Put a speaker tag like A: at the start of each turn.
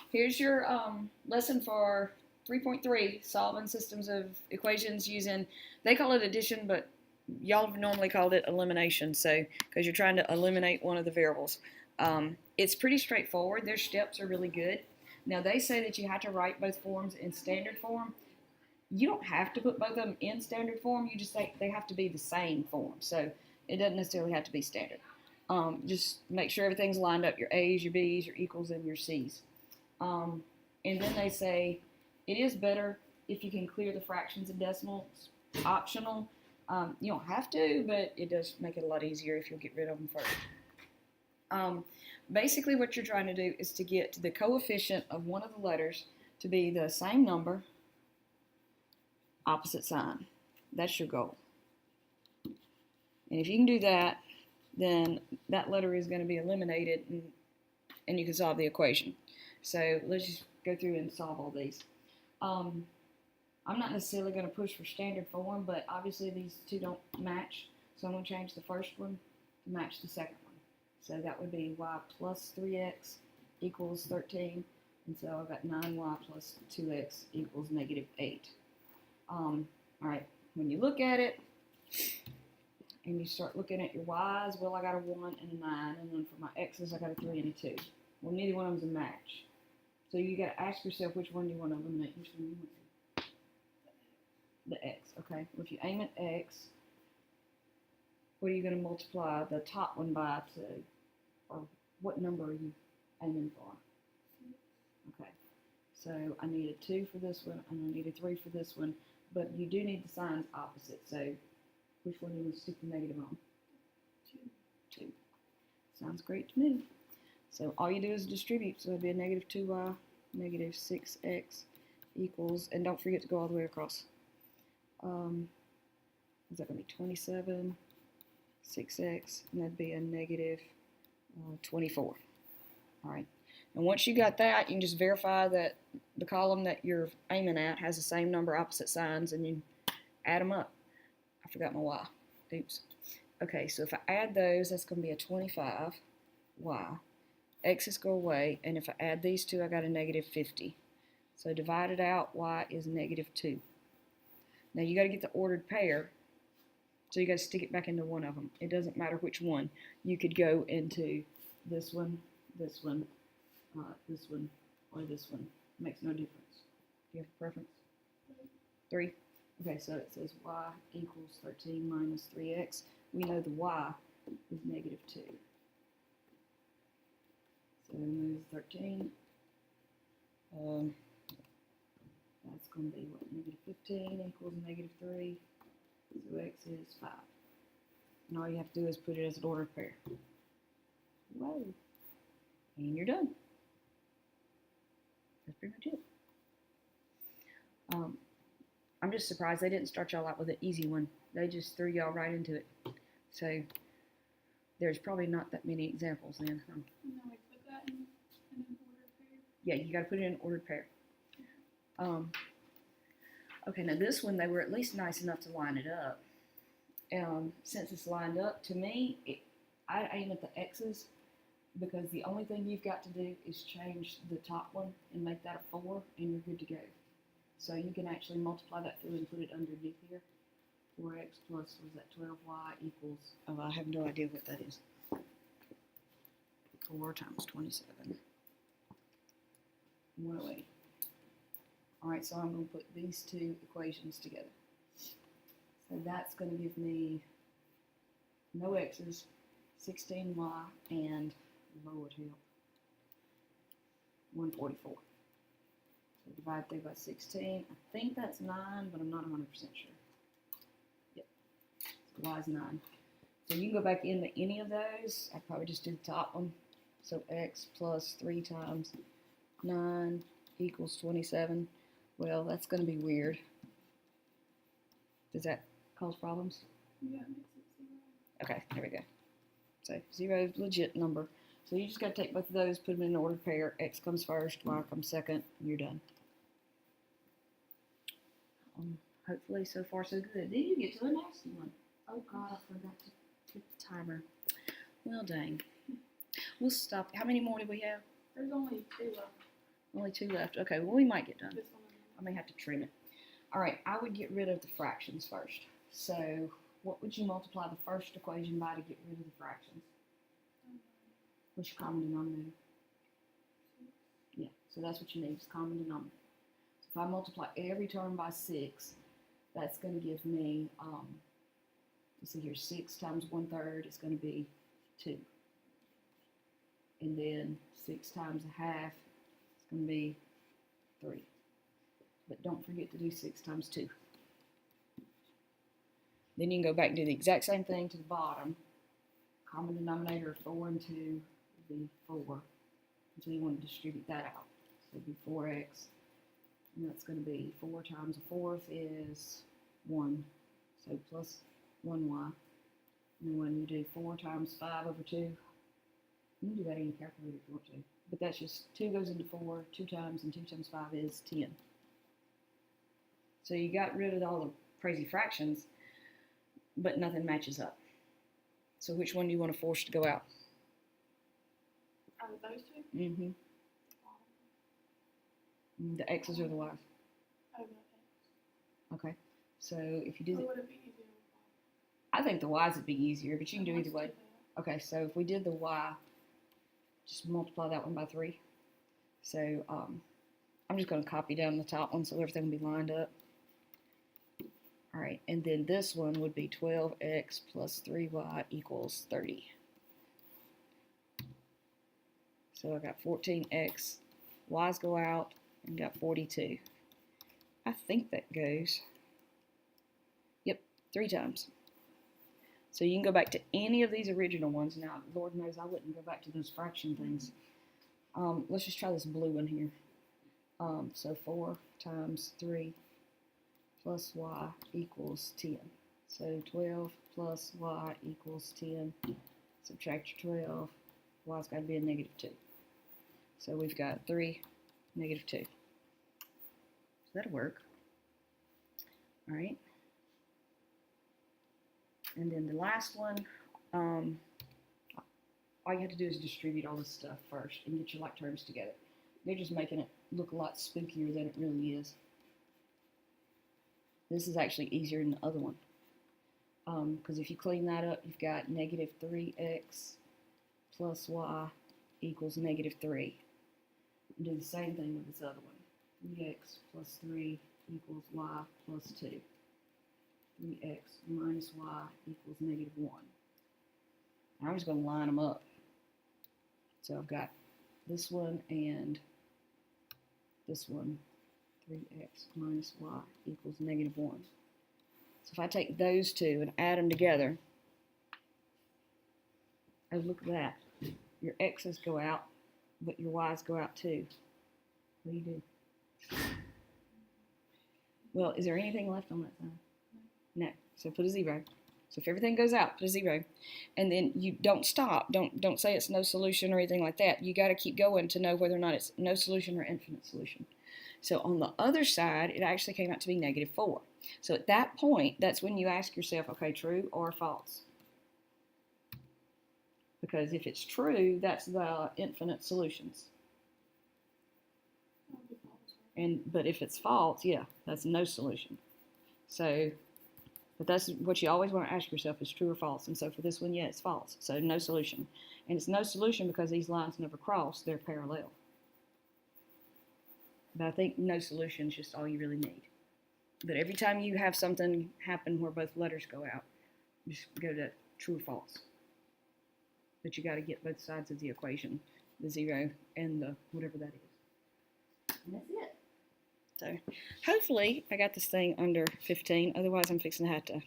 A: Here's your lesson for 3.3, solving systems of equations using, they call it addition, but y'all have normally called it elimination, so, because you're trying to eliminate one of the variables. It's pretty straightforward. Their steps are really good. Now, they say that you have to write both forms in standard form. You don't have to put both of them in standard form. You just say they have to be the same form. So it doesn't necessarily have to be standard. Just make sure everything's lined up, your A's, your B's, your equals, and your C's. And then they say it is better if you can clear the fractions and decimals. Optional. You don't have to, but it does make it a lot easier if you'll get rid of them first. Basically, what you're trying to do is to get the coefficient of one of the letters to be the same number, opposite sign. That's your goal. And if you can do that, then that letter is going to be eliminated and you can solve the equation. So let's just go through and solve all these. I'm not necessarily going to push for standard form, but obviously these two don't match. So I'm going to change the first one to match the second one. So that would be y plus 3x equals 13. And so I've got 9y plus 2x equals negative 8. All right, when you look at it and you start looking at your y's, well, I got a 1 and a 9, and then for my x's, I got a 3 and a 2. Well, neither one of them's a match. So you got to ask yourself which one do you want to eliminate. Which one do you want to? The x, okay. Well, if you aim at x, what are you going to multiply the top one by to, or what number are you aiming for? Okay, so I need a 2 for this one, and I need a 3 for this one, but you do need the signs opposite, so which one do you want to stick the negative on? 2. Sounds great to me. So all you do is distribute, so it'll be a negative 2y, negative 6x equals, and don't forget to go all the way across. Is that going to be 27, 6x, and that'd be a negative 24. All right. And once you got that, you can just verify that the column that you're aiming at has the same number opposite signs, and you add them up. I forgot my y. Oops. Okay, so if I add those, that's going to be a 25y. X's go away, and if I add these two, I got a negative 50. So divided out, y is negative 2. Now you got to get the ordered pair, so you got to stick it back into one of them. It doesn't matter which one. You could go into this one, this one, this one, or this one. It makes no difference. Do you have a preference? 3? Okay, so it says y equals 13 minus 3x. We know the y is negative 2. So move 13. That's going to be what? Negative 15 equals negative 3. So x is 5. And all you have to do is put it as an ordered pair. Whoa. And you're done. That's pretty much it. I'm just surprised they didn't start y'all out with an easy one. They just threw y'all right into it. So there's probably not that many examples then.
B: No, we put that in an ordered pair.
A: Yeah, you got to put it in an ordered pair. Okay, now this one, they were at least nice enough to line it up. Since it's lined up, to me, I aim at the x's because the only thing you've got to do is change the top one and make that a 4, and you're good to go. So you can actually multiply that through and put it underneath here. 4x plus, what is that, 12y equals, oh, I have no idea what that is. 4 times 27. 108. All right, so I'm going to put these two equations together. So that's going to give me no x's, 16y, and Lord help, 144. So divide through by 16. I think that's 9, but I'm not 100% sure. Yep, so y is 9. So you can go back into any of those. I'd probably just do the top one. So x plus 3 times 9 equals 27. Well, that's going to be weird. Does that cause problems?
B: Yeah, it makes it 0.
A: Okay, there we go. So 0 is a legit number. So you just got to take both of those, put them in an ordered pair. X comes first, Y comes second, and you're done. Hopefully, so far so good. Then you get to a nasty one. Oh God, I forgot to put the timer. Well, dang. We'll stop. How many more do we have?
B: There's only 2 of them.
A: Only 2 left. Okay, well, we might get done.
B: This one.
A: I may have to trim it. All right, I would get rid of the fractions first. So what would you multiply the first equation by to get rid of the fractions? What's your common denominator? Yeah, so that's what you need, is common denominator. So if I multiply every term by 6, that's going to give me, let's see here, 6 times 1/3 is going to be 2. And then 6 times a half is going to be 3. But don't forget to do 6 times 2. Then you can go back and do the exact same thing to the bottom. Common denominator of 4 and 2 would be 4. So you want to distribute that out. So it'd be 4x. And that's going to be 4 times a fourth is 1. So plus 1y. And when you do 4 times 5 over 2, you can do that in your calculator if you want to. But that's just 2 goes into 4 2 times, and 2 times 5 is 10. So you got rid of all the crazy fractions, but nothing matches up. So which one do you want to force to go out?
B: Out of those two?
A: Mm-hmm. The x's or the y's?
B: Oh, the X.
A: Okay. So if you do
B: Or
A: the,
B: would it be easier with
A: I think the y's would be easier, but you can do
B: let's
A: either way.
B: that.
A: Okay, so if we did the y, just multiply that one by 3. So I'm just going to copy down the top one so everything will be lined up. All right, and then this one would be 12x plus 3y equals 30. So I got 14x, y's go out, and got 42. I think that goes, yep, 3 times. So you can go back to any of these original ones. Now, Lord knows I wouldn't go back to those fraction things. Let's just try this blue one here. So 4 times 3 plus y equals 10. So 12 plus y equals 10. Subtract your 12. Y's got to be a negative 2. So we've got 3, negative 2. So that'll work. All right. And then the last one, all you have to do is distribute all this stuff first and get your like terms together. They're just making it look a lot spookier than it really is. This is actually easier than the other one. Because if you clean that up, you've got negative 3x plus y equals negative 3. And do the same thing with this other one. 3x plus 3 equals y plus 2. 3x minus y equals negative 1. I'm just going to line them up. So I've got this one and this one. 3x minus y equals negative 1. So if I take those two and add them together, oh, look at that. Your x's go out, but your y's go out too. What do you do? Well, is there anything left on that side? No. So put a 0. So if everything goes out, put a 0. And then you don't stop. Don't say it's no solution or anything like that. You got to keep going to know whether or not it's no solution or infinite solution. So on the other side, it actually came out to be negative 4. So at that point, that's when you ask yourself, okay, true or false? Because if it's true, that's the infinite solutions.
B: That would be false, right?
A: But if it's false, yeah, that's no solution. So, but that's what you always want to ask yourself is true or false. And so for this one, yeah, it's false. So no solution. And it's no solution because these lines never cross. They're parallel. But I think no solution is just all you really need. But every time you have something happen where both letters go out, just go to true or false. But you got to get both sides of the equation, the 0 and the whatever that is. And that's it. So hopefully I got this thing under 15. Otherwise I'm fixing to have to